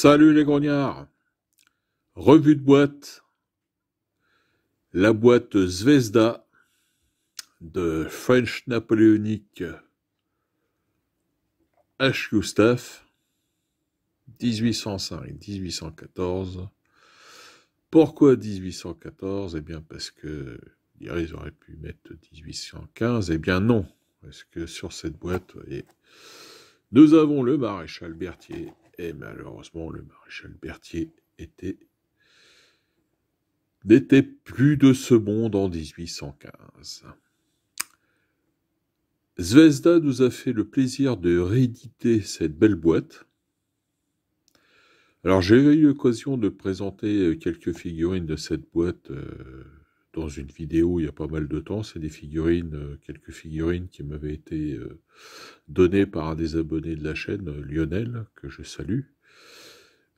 Salut les grognards. Revue de boîte. La boîte Zvezda de French Napoleonic H. Gustave, 1805-1814. Pourquoi 1814? Eh bien parce que ils auraient pu mettre 1815. Eh bien non, parce que sur cette boîte, vous voyez, nous avons le maréchal Berthier. Et malheureusement, le maréchal Berthier n'était plus de ce monde en 1815. Zvezda nous a fait le plaisir de rééditer cette belle boîte. Alors j'ai eu l'occasion de présenter quelques figurines de cette boîte dans une vidéo il y a pas mal de temps. C'est des figurines, quelques figurines qui m'avaient été données par un des abonnés de la chaîne, Lionel, que je salue.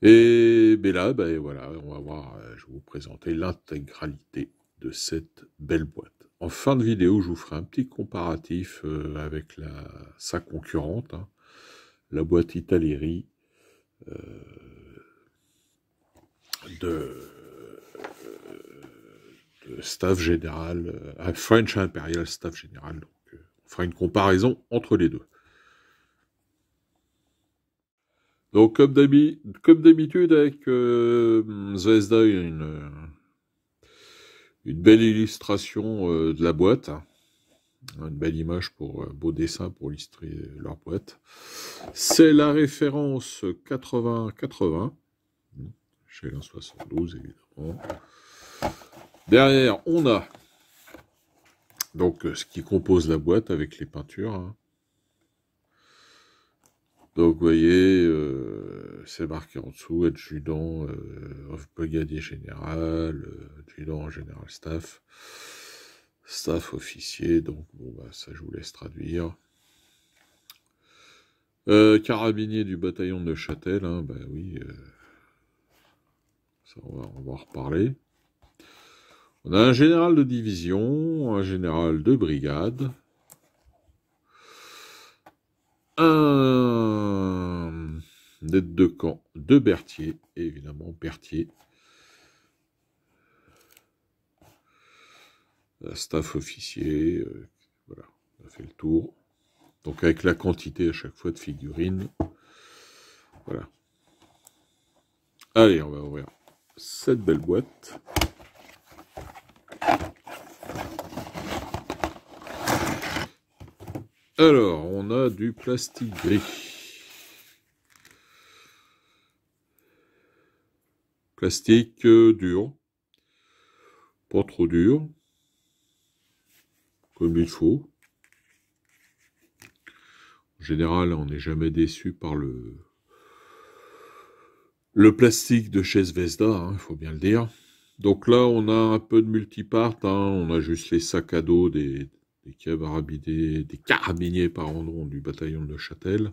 Et ben là, ben voilà, on va voir, je vais vous présenter l'intégralité de cette belle boîte. En fin de vidéo, je vous ferai un petit comparatif avec sa concurrente, hein, la boîte Italeri de Staff Général, French Imperial Staff Général. Donc, on fera une comparaison entre les deux. Donc, comme d'habitude, avec Zvezda, une belle illustration de la boîte. Une belle image pour beau dessin pour illustrer leur boîte. C'est la référence 80-80 chez l'172 évidemment. Derrière, on a donc ce qui compose la boîte avec les peintures. Hein. Donc vous voyez, c'est marqué en dessous, adjudant, brigadier général, adjudant général staff. Staff officier, donc bon bah ça je vous laisse traduire. Carabinier du bataillon de Neuchâtel, hein, bah oui, ça on va en reparler. On a un général de division, un général de brigade, un aide de camp de Berthier, et évidemment Berthier. Staff officier, voilà, on a fait le tour. Donc avec la quantité à chaque fois de figurines. Voilà. Allez, on va ouvrir cette belle boîte. Alors, on a du plastique gris. Plastique dur. Pas trop dur. Comme il faut. En général, on n'est jamais déçu par le plastique de chez Zvezda, hein, il faut bien le dire. Donc là, on a un peu de multipart, hein, on a juste les sacs à dos des carabiniers du bataillon de Neuchâtel.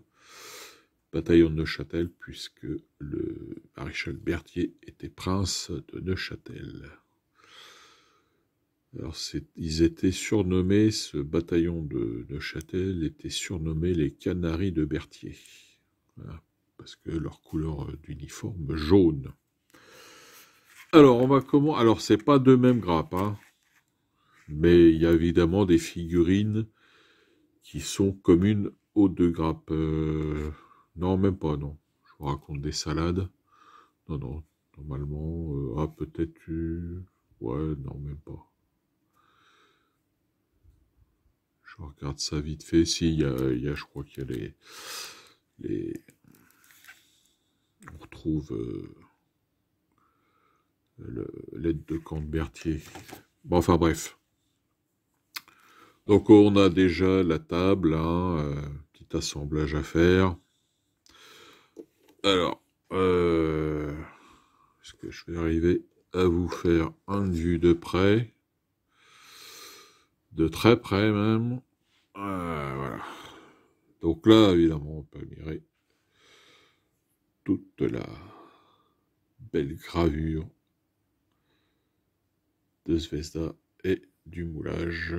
Bataillon de Neuchâtel, puisque le maréchal Berthier était prince de Neuchâtel. Alors, ils étaient surnommés, ce bataillon de Neuchâtel était surnommé les Canaris de Berthier. Voilà, parce que leur couleur d'uniforme jaune. Alors, on va comment? Alors, c'est pas de même grappe, hein, mais il y a évidemment des figurines qui sont communes aux deux grappes. Non, même pas, non. Je vous raconte des salades. Non, non, normalement, peut-être... Ouais, non, même pas. Je regarde ça vite fait. Si, il y a, je crois qu'il y a on retrouve l'aide de camp de Berthier. Bon, enfin bref. Donc on a déjà la table, hein, petit assemblage à faire. Alors, est-ce que je vais arriver à vous faire une vue de près? De très près même. Voilà. Donc là, évidemment, on peut admirer toute la belle gravure de Zvezda et du moulage.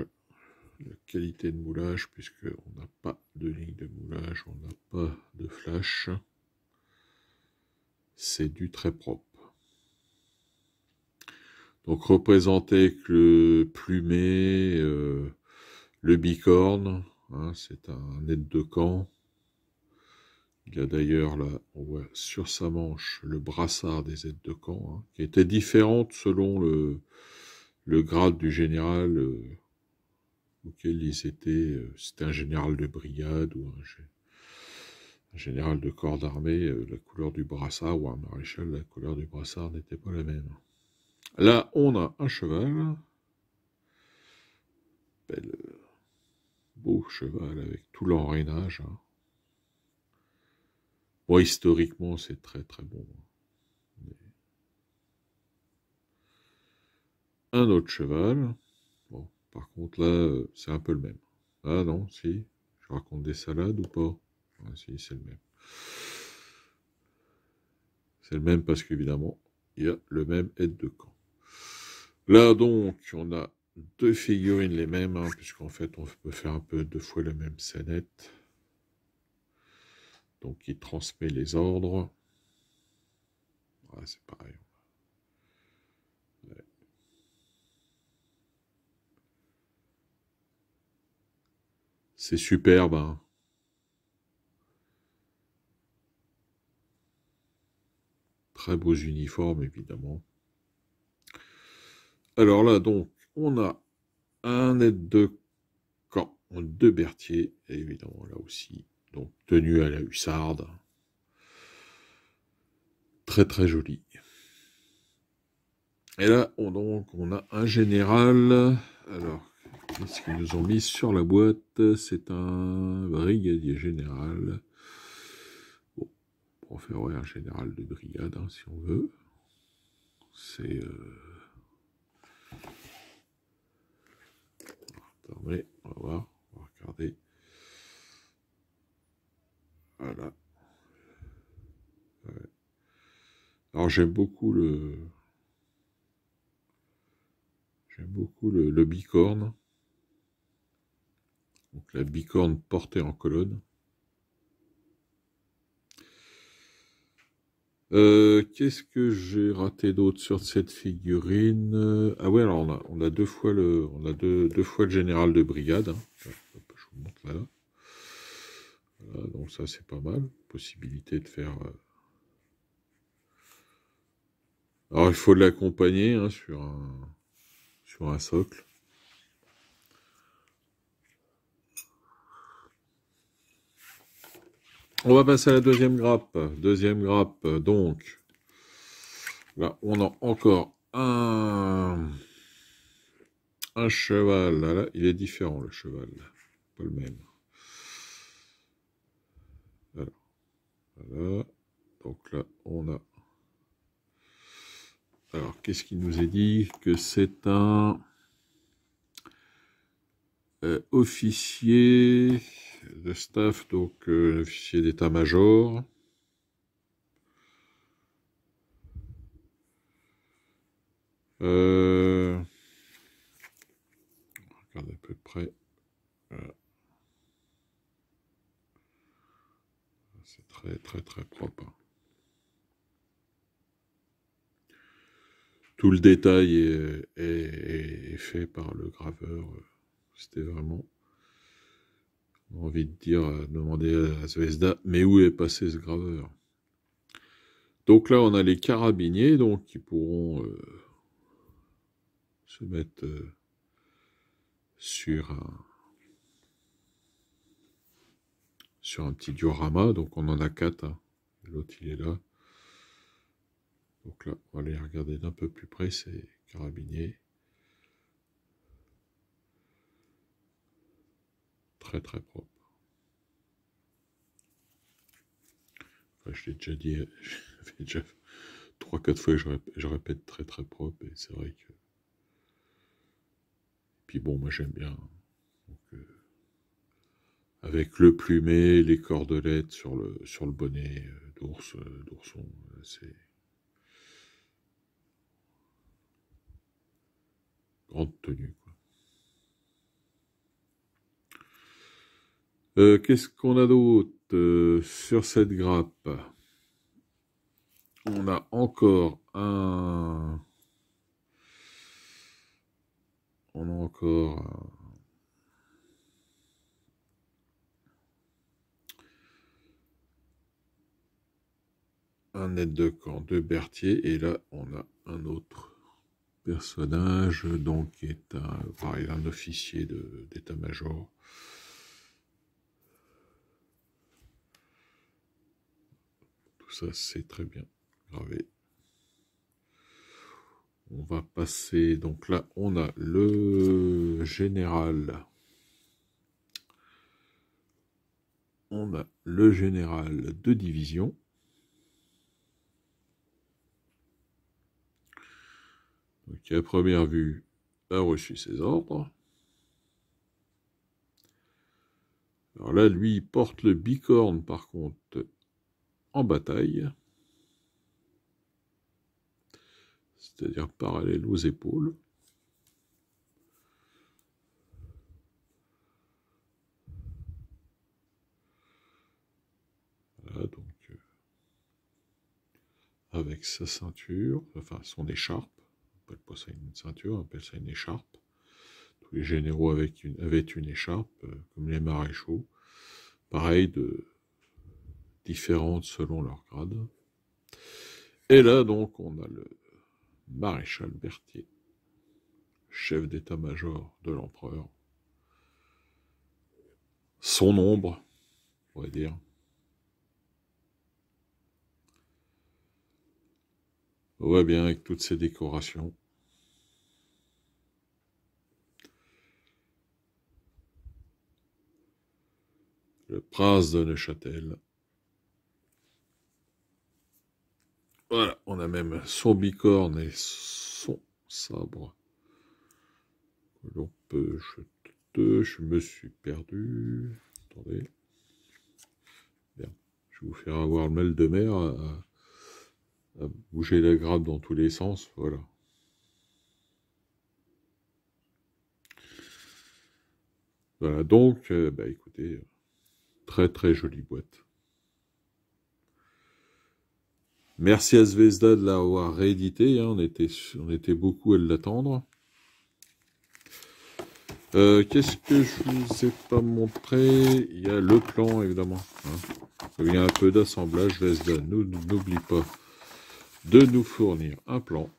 La qualité de moulage, puisqu'on n'a pas de ligne de moulage, on n'a pas de flash. c'est du très propre. Donc représenté avec le plumet, le bicorne, hein, c'est un aide de camp. Il y a d'ailleurs là, on voit sur sa manche le brassard des aides de camp, hein, qui était différente selon le grade du général auquel ils étaient. C'était un général de brigade ou un général de corps d'armée, la couleur du brassard, ou un maréchal, la couleur du brassard n'était pas la même. Là, on a un cheval, beau cheval avec tout l'enraînage. Hein. Bon, historiquement, c'est très très bon. Un autre cheval. Bon, par contre, là, c'est un peu le même. Ah non, si. Je raconte des salades ou pas? Ah, si, c'est le même. C'est le même parce qu'évidemment, il y a le même aide de camp. Là, donc, on a deux figurines les mêmes, hein, puisqu'en fait, on peut faire un peu deux fois la même scénette. Donc, il transmet les ordres. Ah, c'est pareil. Ouais. C'est superbe, hein. Très beaux uniformes, évidemment. Alors là, donc, on a un aide de camp de Berthier, et évidemment, là aussi, donc, tenue à la hussarde. Très, très joli. Et là, on a un général. Alors, qu'est-ce qu'ils nous ont mis sur la boîte? C'est un brigadier général. Bon, on va faire un général de brigade, hein, si on veut. C'est... Attendez, on va voir, on va regarder. Voilà. Ouais. Alors j'aime beaucoup le bicorne. Donc la bicorne portée en colonne. Qu'est-ce que j'ai raté d'autre sur cette figurine? Ah ouais, alors on a deux fois le général de brigade. Hein. Je vous montre là. Voilà, donc ça c'est pas mal. Possibilité de faire. Alors il faut l'accompagner, hein, sur un socle. On va passer à la deuxième grappe. Deuxième grappe, donc. Là, on a encore un cheval. Là, il est différent, le cheval. Pas le même. Voilà. Voilà. Donc là, on a... Alors, qu'est-ce qu'il nous est dit? Que c'est un officier de staff, donc officier d'état-major. On regarde à peu près. Voilà. C'est très très très propre. Tout le détail est fait par le graveur. C'était vraiment... On a envie de dire, demander à Zvezda, mais où est passé ce graveur? Donc là, on a les carabiniers, donc, qui pourront se mettre sur un petit diorama. Donc on en a 4. Hein. L'autre, il est là. Donc là, on va les regarder d'un peu plus près, ces carabiniers. Très très propre. Enfin, je l'ai déjà dit, j'avais déjà 3-4 fois que je répète très très propre, et c'est vrai que... Puis bon, moi j'aime bien. Donc, avec le plumet, les cordelettes sur le bonnet d'ourson, c'est... Grande tenue, quoi. Qu'est-ce qu'on a d'autre sur cette grappe? On a encore un... On a encore un aide de camp de Berthier. Et là, on a un autre personnage, donc qui est pareil, un officier d'état-major. Tout ça, c'est très bien gravé. On va passer, donc là, on a le général. On a le général de division. Donc, qui à première vue a reçu ses ordres. Alors là, lui, il porte le bicorne, par contre, en bataille. C'est-à-dire parallèle aux épaules. Voilà, donc, avec sa ceinture, enfin son écharpe. On appelle pas ça une ceinture, on appelle ça une écharpe. Tous les généraux avaient une écharpe, comme les maréchaux. Pareil, différentes selon leur grade. Et là, donc, on a le maréchal Berthier, chef d'état-major de l'empereur. Son ombre, on va dire. On voit bien avec toutes ces décorations. Le prince de Neuchâtel. Voilà, on a même son bicorne et son sabre. Je me suis perdu. Attendez. Bien. Je vais vous faire avoir le mal de mer à bouger la grappe dans tous les sens. Voilà. Voilà, donc, écoutez, très très jolie boîte. Merci à Zvezda de l'avoir réédité, hein, on était beaucoup à l'attendre. Qu'est-ce que je vous ai pas montré? Il y a le plan, évidemment. Hein. Il y a un peu d'assemblage. Zvezda, n'oublie pas de nous fournir un plan.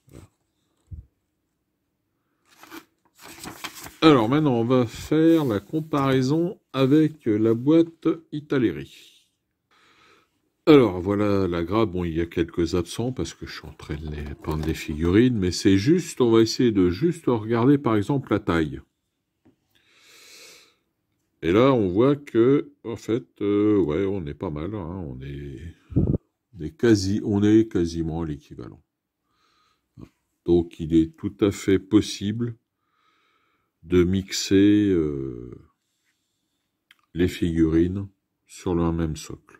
Voilà. Alors maintenant, on va faire la comparaison avec la boîte Italeri. Alors voilà la grappe, bon il y a quelques absents parce que je suis en train de les peindre des figurines, mais c'est juste, on va essayer de juste regarder par exemple la taille. Et là on voit que, en fait, ouais on est pas mal, hein, on est quasiment l'équivalent. Donc il est tout à fait possible de mixer les figurines sur le même socle.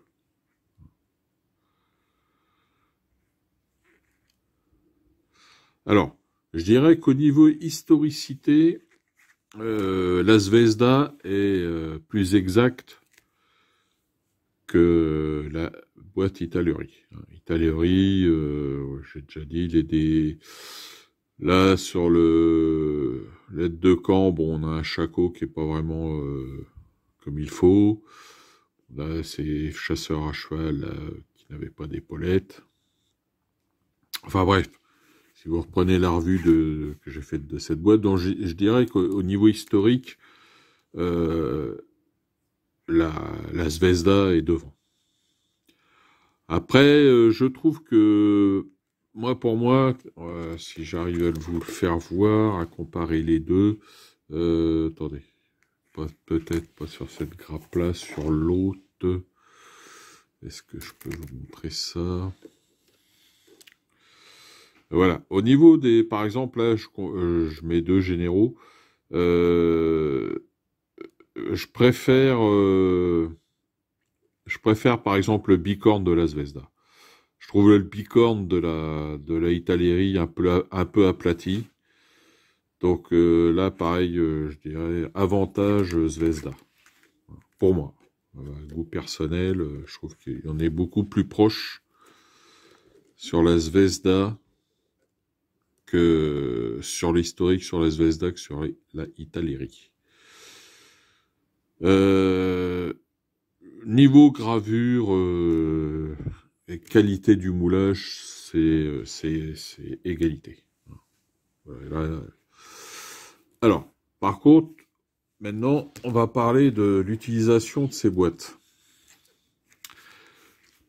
Alors, je dirais qu'au niveau historicité, la Zvezda est plus exacte que la boîte Italeri. Italeri, j'ai déjà dit, là sur l'aide de camp, bon, on a un shako qui est pas vraiment comme il faut. On a ces chasseurs à cheval qui n'avaient pas d'épaulettes. Enfin bref. Si vous reprenez la revue que j'ai faite de cette boîte, donc je dirais qu'au niveau historique, la Zvezda est devant. Après, je trouve que, pour moi, si j'arrive à vous le faire voir, à comparer les deux, attendez, peut-être pas sur cette grappe-là, sur l'autre, est-ce que je peux vous montrer ça ? Voilà. Au niveau des, par exemple, là, je mets deux généraux. Je préfère par exemple le bicorne de la Zvezda. Je trouve le bicorne de la Italeri un peu aplati. Donc là, pareil, je dirais avantage Zvezda. Pour moi. Voilà, goût personnel, je trouve qu'il en est beaucoup plus proche sur la Zvezda que sur l'historique sur la Zvezda que sur la Italeri. Niveau gravure et qualité du moulage, c'est égalité. Voilà. Alors, par contre, maintenant, on va parler de l'utilisation de ces boîtes.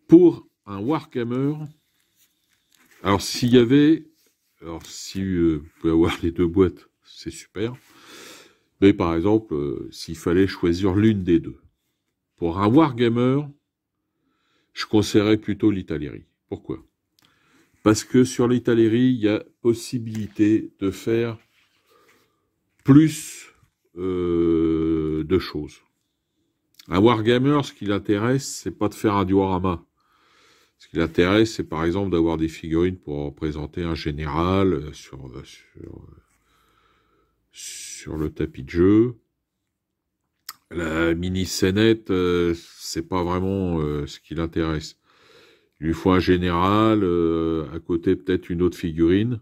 Pour un Warhammer, alors s'il y avait, alors si vous pouvez avoir les deux boîtes, c'est super. Mais par exemple, s'il fallait choisir l'une des deux. Pour un Warhammer, je conseillerais plutôt l'Italeri. Pourquoi? Parce que sur l'Italeri, il y a possibilité de faire plus de choses. Un Warhammer, ce qui l'intéresse, c'est pas de faire un diorama. Ce qui l'intéresse, c'est par exemple d'avoir des figurines pour représenter un général sur le tapis de jeu. La mini scénette, c'est pas vraiment ce qui l'intéresse. Il lui faut un général, à côté peut-être une autre figurine.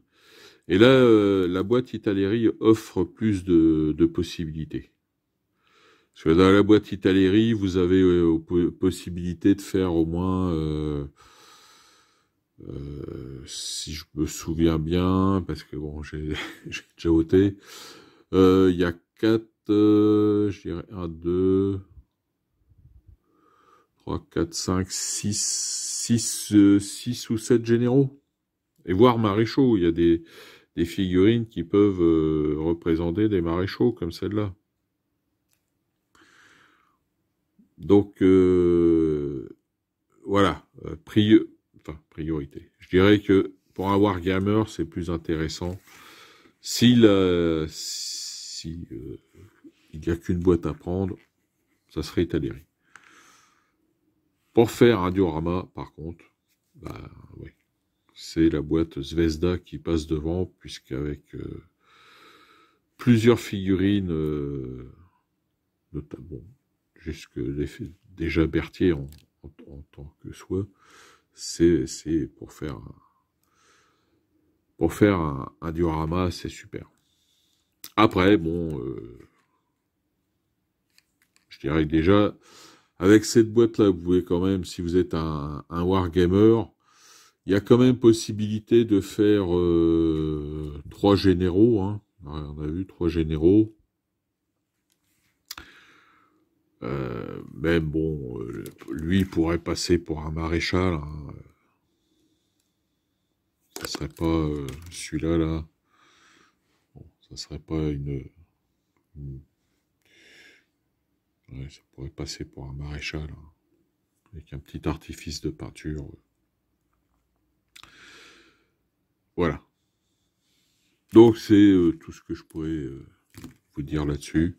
Et là, la boîte Italeri offre plus de possibilités. Parce que dans la boîte Italeri, vous avez possibilité de faire au moins, si je me souviens bien, parce que bon, j'ai déjà ôté, il y a 4, je dirais 1, 2, 3, 4, 5, 6 ou 7 généraux. Et voire maréchaux, il y a des figurines qui peuvent représenter des maréchaux comme celle-là. Donc, voilà, priorité. Je dirais que pour un Warhammer, c'est plus intéressant. Il n'y a qu'une boîte à prendre, ça serait Italeri. Pour faire un diorama, par contre, bah, oui, c'est la boîte Zvezda qui passe devant, puisqu'avec plusieurs figurines, notamment, jusque déjà Berthier en tant que soi, c'est pour faire un diorama, c'est super. Après, bon, je dirais que déjà, avec cette boîte-là, vous pouvez quand même, si vous êtes un Wargamer, il y a quand même possibilité de faire 3 généraux. Hein. On a vu 3 généraux. Même bon, lui pourrait passer pour un maréchal. Hein. Ça serait pas celui-là, là. Bon, ça serait pas une... Ouais, ça pourrait passer pour un maréchal. Hein. Avec un petit artifice de peinture. Voilà. Donc c'est tout ce que je pourrais vous dire là-dessus.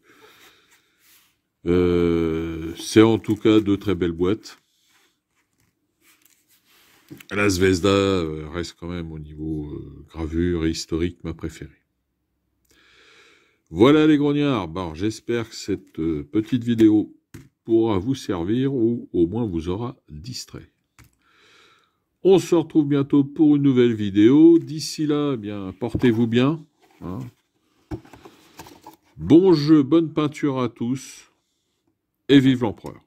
C'est en tout cas de très belles boîtes. La Zvezda reste quand même au niveau gravure et historique ma préférée. Voilà les grognards. Bon, j'espère que cette petite vidéo pourra vous servir ou au moins vous aura distrait. On se retrouve bientôt pour une nouvelle vidéo. D'ici là, eh bien, portez-vous bien. Hein. Bon jeu, bonne peinture à tous. Et vive l'empereur.